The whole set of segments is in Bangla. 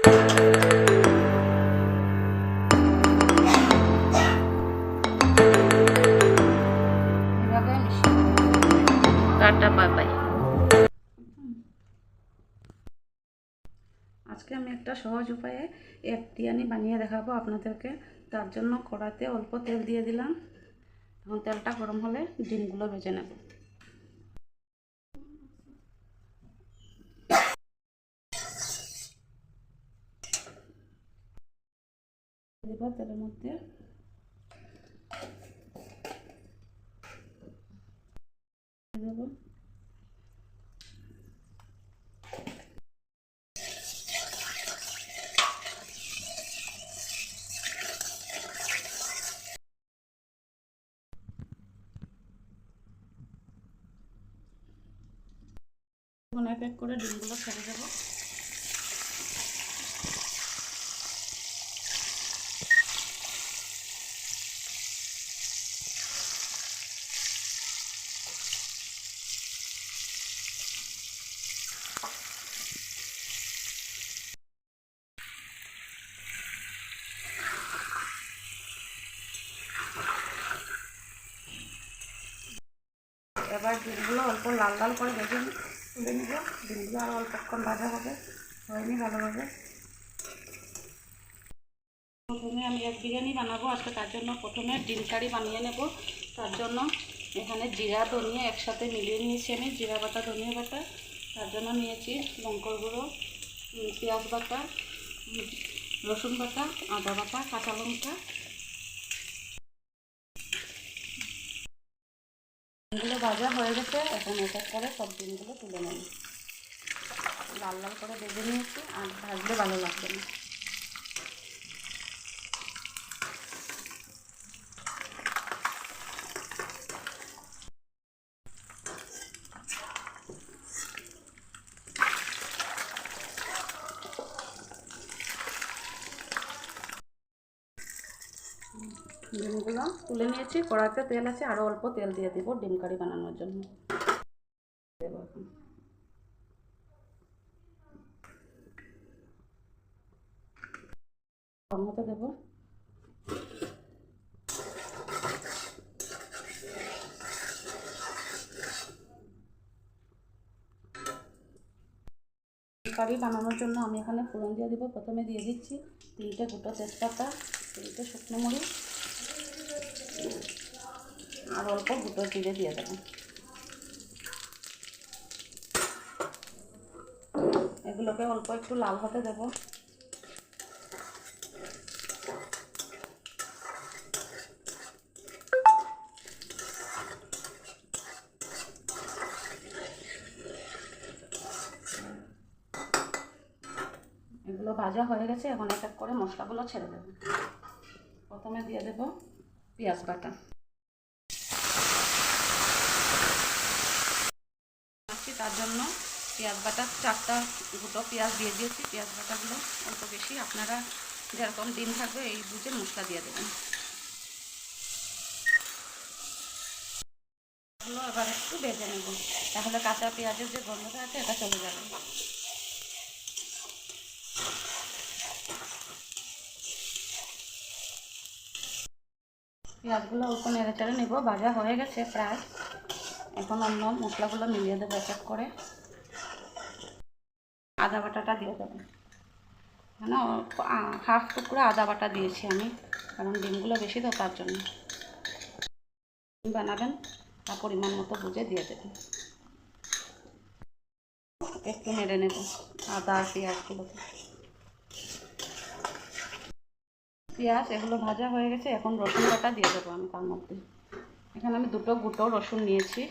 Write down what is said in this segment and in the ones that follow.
Tata, bye bye. আজকে আমি একটা সহজ উপায়ে এগ বিরিয়ানি বানিয়ে দেখাবো আপনাদেরকে। তার জন্য কড়াইতে অল্প তেল দিয়ে দিলাম। এখন তেলটা গরম হলে ডিমগুলো ভেজে নেব। তেলের মধ্যে দেবো এক এক করে ডিমগুলো ছেড়ে দেবো। এবার ডিমগুলো অল্প লাল লাল করে ভেজে তুলে নিব। ডিমগুলো আরও অল্পক্ষণ ভাজা হবে, হয়নি ভালোভাবে। প্রথমে আমি এক বিরিয়ানি বানাবো আজকে। তার জন্য প্রথমে ডিম কারি বানিয়ে নেব। তার জন্য এখানে জিরা ধনিয়া একসাথে মিলিয়ে নিয়েছি আমি, জিরা বাটা ধনিয়া বাটা। তার জন্য নিয়েছি লঙ্কার গুঁড়ো, পেঁয়াজ বাটা, রসুন বাটা, আদা বাটা, কাঁচা লঙ্কা। ডিমগুলো ভাজা হয়ে গেছে, এখন এক এক করে সব ডিমগুলো তুলে নেব। লাল লাল করে ভেজে নিয়েছি, আর ভাজলে ভালো লাগবে না। ডিমগুলো তুলে নিয়েছি, কড়াইতে তেল আছে, আরও অল্প তেল দিয়ে দিব ডিম কারি বানানোর জন্য। টমেটো দেবো, কারি বানানোর জন্য আমি এখানে ফোড়ন দিয়ে দিব। প্রথমে দিয়ে দিচ্ছি 3টে গোটা তেজপাতা, 3টে শুকনো মরিচ, আর অল্প গোটা জিরে দিয়ে দেবো। এগুলোকে অল্প একটু লাল হতে দেবো। এগুলো ভাজা হয়ে গেছে, এখন এক এক করে মশলাগুলো ছেড়ে দেবো। প্রথমে দিয়ে দেবো পেঁয়াজ বাটা। তার জন্য পেঁয়াজ বাটা 4টা দুটো পেঁয়াজ দিয়ে দিয়েছি। পেঁয়াজ বাটাগুলো অল্প বেশি, আপনারা যেরকম ডিম থাকবে এই বুঝে মশলা দিয়ে দেবেন। এগুলো এবার একটু ভেজে নেব, তাহলে কাঁচা পেঁয়াজের যে গন্ধটা আছে এটা চলে যাবে। পেঁয়াজগুলো অল্প নেড়ে চেড়ে নেব, ভাজা হয়ে গেছে প্রায়। এখন অন্য মশলাগুলো মিলিয়ে দেবো এক এক করে। আদা বাটাটা দিয়ে দেবো, মানে হাফ টুকরা আদা বাটা দিয়েছি আমি, কারণ ডিমগুলো বেশি তো তার জন্য। বানাবেন তা পরিমাণ মতো বুঝে দিয়ে দেবেন। একটু নেড়ে নেব আদা আর পেঁয়াজগুলোকে। পেঁয়াজ এগুলো ভাজা হয়ে গেছে, এখন রসুন বাটা দিয়ে দেবো আমি তার মধ্যে। এখানে আমি 2টো গুঁটো রসুন নিয়েছি,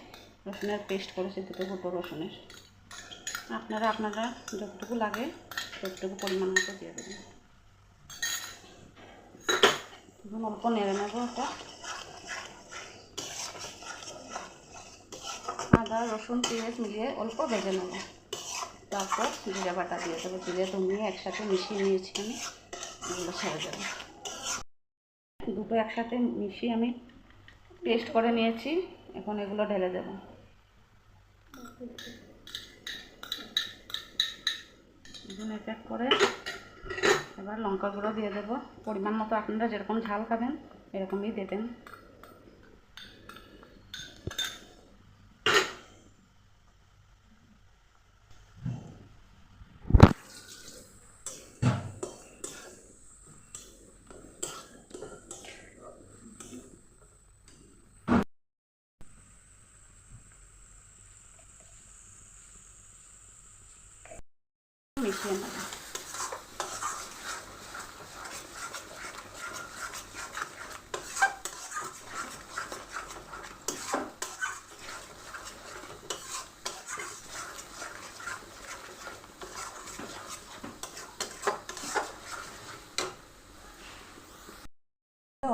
রসুনের পেস্ট করেছি 2টো গুঁটো রসুনের। আপনারা যতটুকু লাগে ততটুকু পরিমাণ মতো দিয়ে দেবেন। এখন অল্প নেড়ে নেব এটা। আদা রসুন পেঁয়াজ মিলিয়ে অল্প ভেজে নেব, তারপর জিরা বাটা দিয়ে দেবো। জিরে ধনিয়া একসাথে মিশিয়ে নিয়েছি আমি, এগুলো ছেড়ে দেবো। দুটো একসাথে মিশিয়ে আমি পেস্ট করে নিয়েছি, এখন এগুলো ঢেলে দেবো। এখন এক এক করে এবার লঙ্কা গুঁড়ো দিয়ে দেবো, পরিমাণ মতো আপনারা যেরকম ঝাল খাবেন এরকমই দেবেন। মিশিয়ে নেব।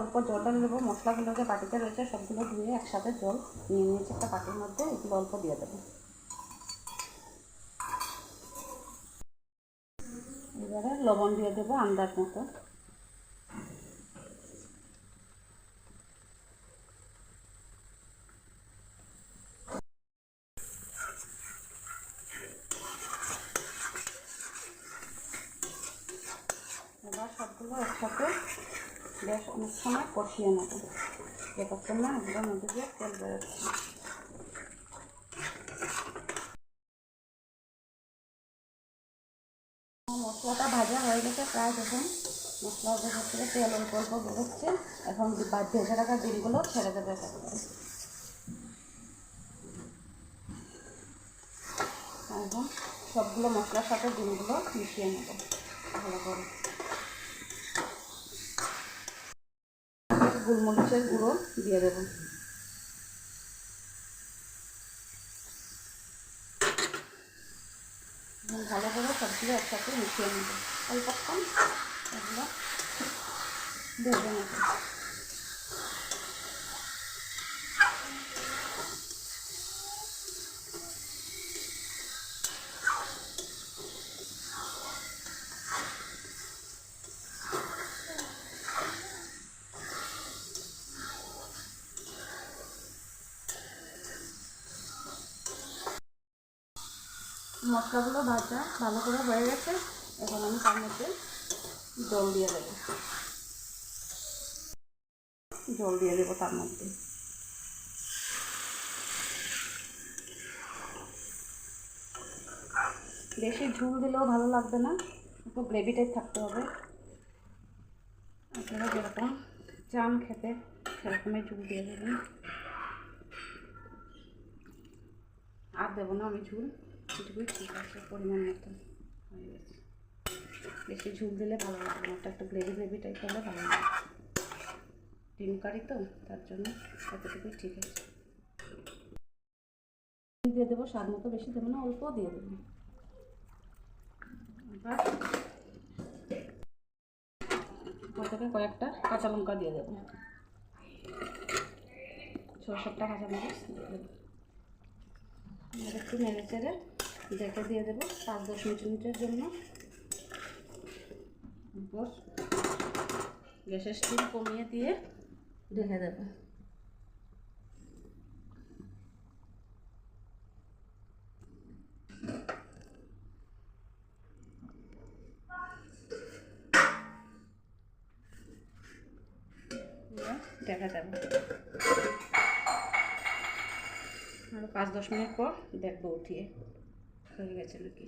অল্প জলটা দেবো, মশলাগুলো যে বাটিতে রয়েছে সবগুলো ধুয়ে একসাথে জল নিয়ে নিয়েছি একটা বাটির মধ্যে, এগুলো অল্প দিয়ে দেবো। এবারে লবণ দিয়ে দেবো আন্দাজ মতো। এবার সবগুলো একসাথে বেশ অনেক সময় কষিয়ে নেব, যতক্ষণ না এগুলোর মধ্যে দিয়ে তেল বেরোচ্ছে। মশলাটা ভাজা হয়ে গেছে প্রায়, যখন মশলার ভেতর থেকে তেল অল্প অল্প বেরোচ্ছে, এখন ভেজে রাখা ডিমগুলো ছেড়ে দেবে। এখন সবগুলো মশলার সাথে ডিমগুলো মিশিয়ে নেব ভালো করে। গোলমরিচের গুঁড়ো দিয়ে দেবো। ভালো করে সবগুলো একসাথে মিশিয়ে নেব, অল্পক্ষণ এগুলো ভেজে নেব। মশলাগুলো ভাজা ভালো করে হয়ে গেছে, এখন আমি তার মধ্যে জল দিয়ে দেবো। তার মধ্যে বেশি ঝোল দিলেও ভালো লাগবে না, একটু গ্রেভি টাইপ থাকতে হবে। আপনারা যেরকম চান খেতে সেরকমই ঝোল দিয়ে দেবেন। আর দেবো না আমি ঝোল, এটুকুই ঠিক আছে, পরিমাণ মতো হয়ে গেছে। বেশি ঝোল দিলে ভালো লাগবে না, একটু গ্রেভি টাইপ হলে ভালো লাগবে। ডিম কারি তো, তার জন্য এতটুকুই ঠিক আছে। দিয়ে দেবো স্বাদ মতো, বেশি দেবো না, অল্প দিয়ে দেবো। এবার থেকে কয়েকটা কাঁচা লঙ্কা দিয়ে দেবো, 6-7টা কাঁচামরিচ দিয়ে দেবো। একটু নেড়ে চেড়ে ঢেকে দিয়ে দেবো 5-10 মিনিটের জন্য। গ্যাসের স্টিম কমিয়ে দিয়ে ঢেকে দেবো। ঢেকে দেবো আরও 5-10 মিনিট পর দেখবো উঠিয়ে হয়ে গেছে নাকি।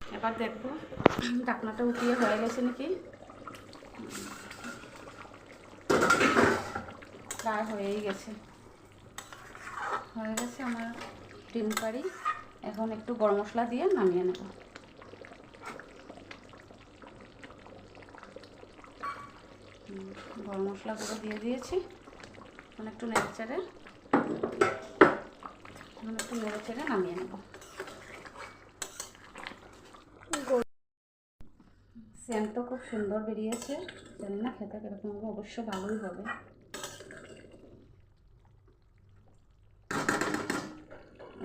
এবার দেখবো ঢাকনাটা উঠিয়ে হয়ে গেছে নাকি। প্রায় হয়েই গেছে, আমার ডিম কারি। এখন একটু গরম মশলা দিয়ে নামিয়ে নেব। গরম মশলা গুঁড়ো দিয়ে দিয়েছি, এখন একটু নেড়ে চেড়ে নামিয়ে নেব। সেন্টটা খুব সুন্দর বেরিয়েছে, জানি না খেতে কীরকম হবে, অবশ্য ভালোই হবে।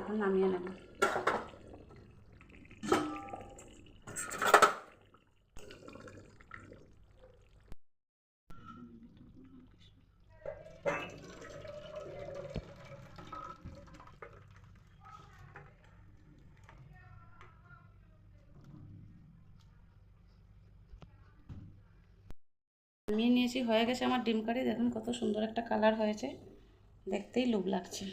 এখন নামিয়ে নেব। আমি নিয়েছি, হয়ে গেছে আমার ডিম কারি। দেখুন কত সুন্দর একটা কালার হয়েছে, দেখতেই লোভ লাগছে।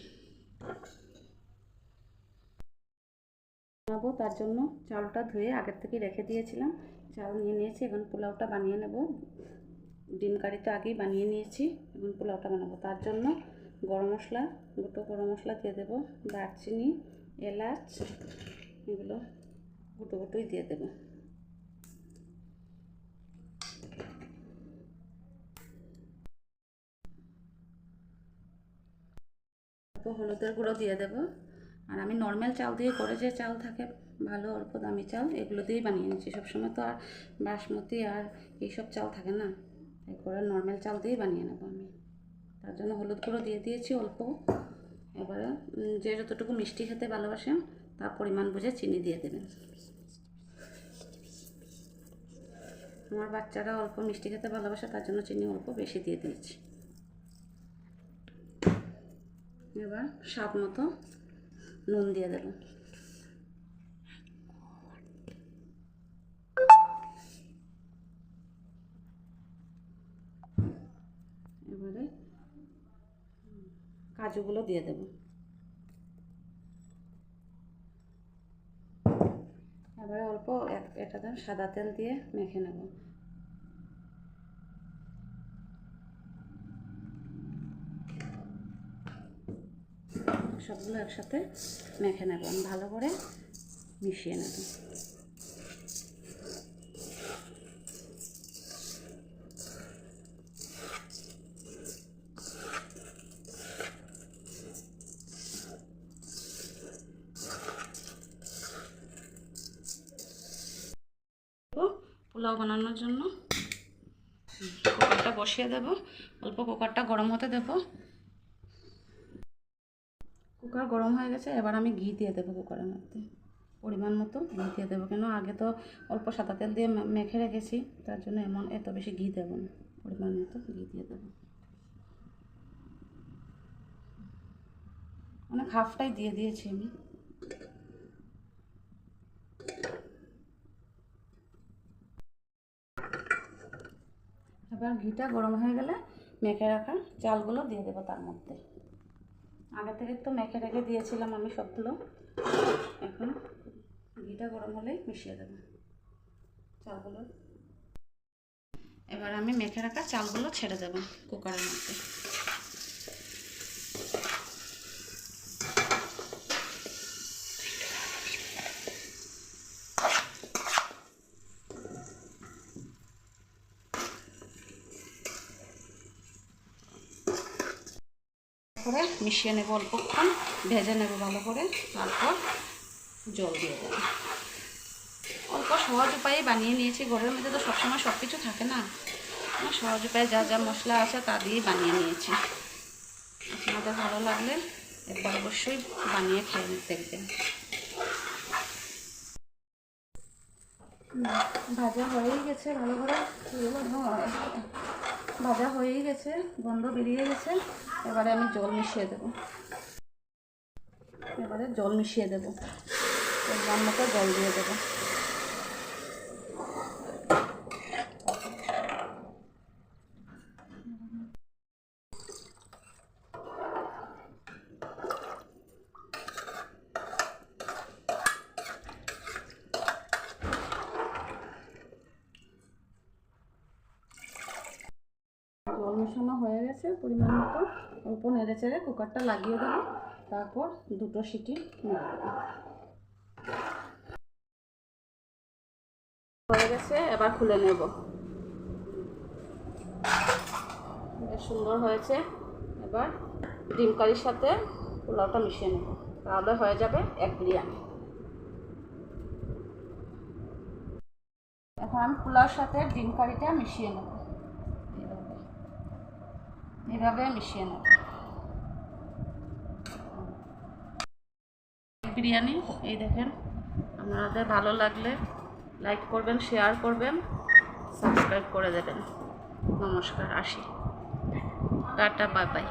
বানাবো তার জন্য চালটা ধুয়ে আগের থেকে রেখে দিয়েছিলাম, চাল নিয়ে নিয়েছি। এখন পোলাওটা বানিয়ে নেব। ডিম কারি তো আগেই বানিয়ে নিয়েছি, এখন পোলাওটা বানাবো। তার জন্য গরম মশলা, গোটা গরম মশলা দিয়ে দেবো, দারচিনি, এলাচ, এগুলো গোটো গোটোই দিয়ে দেবো। হলুদের গুঁড়ো দিয়ে দেবো। আর আমি নর্মাল চাল দিয়ে করে, যে চাল থাকে ভালো অল্প দামি চাল, এগুলো দিয়েই বানিয়ে নিচ্ছি। সবসময় তো আর বাসমতি আর এইসব চাল থাকে না, তাই করে নর্মাল চাল দিয়েই বানিয়ে নেবো আমি। তার জন্য হলুদ গুঁড়ো দিয়ে দিয়েছি অল্প। এবারে যে যতটুকু মিষ্টি খেতে ভালোবাসেন তার পরিমাণ বুঝে চিনি দিয়ে দেবেন। আমার বাচ্চারা অল্প মিষ্টি খেতে ভালোবাসে, তার জন্য চিনি অল্প বেশি দিয়ে দিয়েছি। এবার স্বাদ মতো নুন দিয়ে দেব। এবারে কাজুগুলো দিয়ে দেব। এবারে অল্প এটা সাদা তেল দিয়ে মেখে নেব। সবগুলো একসাথে মেখে নেব, ভালো করে মিশিয়ে নেব। পোলাও বানানোর জন্য কুকারটা বসিয়ে দেব, অল্প কুকারটা গরম হতে দেব। কুকার গরম হয়ে গেছে, এবার আমি ঘি দিয়ে দেবো কুকারের মধ্যে, পরিমাণ মতো ঘি দিয়ে দেবো। কেন আগে তো অল্প সাদা তেল দিয়ে মেখে রেখেছি, তার জন্য এত বেশি ঘি দেবো না, পরিমাণ মতো ঘি দিয়ে দেবো। অনেক হাফটাই দিয়ে দিয়েছি আমি। এবার ঘিটা গরম হয়ে গেলে মেখে রাখা চালগুলো দিয়ে দেবো তার মধ্যে। আগে থেকে তো মেখে রেখে দিয়েছিলাম আমি সবগুলো। এখন ঘিটা গরম হলেই মিশিয়ে দেবো চালগুলো। এবার আমি মেখে রাখা চালগুলো ছেড়ে দেবো কুকারের মধ্যে। করে মিশিয়ে নেব, অল্পক্ষণ ভেজে নেব ভালো করে, তারপর জল দিয়ে দেবো। অল্প সহজ উপায়ে বানিয়ে নিয়েছি, ঘরের মধ্যে তো সবসময় সব কিছু থাকে না, সহজ উপায়ে যা যা মশলা আছে তা দিয়েই বানিয়ে নিয়েছি। আপনাদের ভালো লাগলে একবার অবশ্যই বানিয়ে খেয়ে দেখবেন। ভাজা হয়েই গেছে, ভালো করে ভাজা হয়েই গেছে, গন্ধ বেরিয়ে গেছে। এবারে আমি জল মিশিয়ে দেবো। পরিমাণ মতো জল দিয়ে দেবো। জল মেশানো হয়ে গেছে পরিমাণ মতো, অল্প নেড়ে চেড়ে কুকারটা লাগিয়ে দেবো, তারপর 2টো সিটি মেরে দেবো। হয়ে গেছে, এবার খুলে নেব। বেশ সুন্দর হয়েছে। এবার ডিম কারির সাথে পোলাওটা মিশিয়ে নেব, তাহলে হয়ে যাবে এক বিরিয়ানি। এখন আমি পোলাওর সাথে ডিম কারিটা মিশিয়ে নেব, এইভাবে মিশিয়ে নেব। বিরিয়ানি এই দেখেন। আপনাদের ভালো লাগলে লাইক করবেন, শেয়ার করবেন, সাবস্ক্রাইব করে দেবেন। নমস্কার, আসি, টাটা, বাই বাই।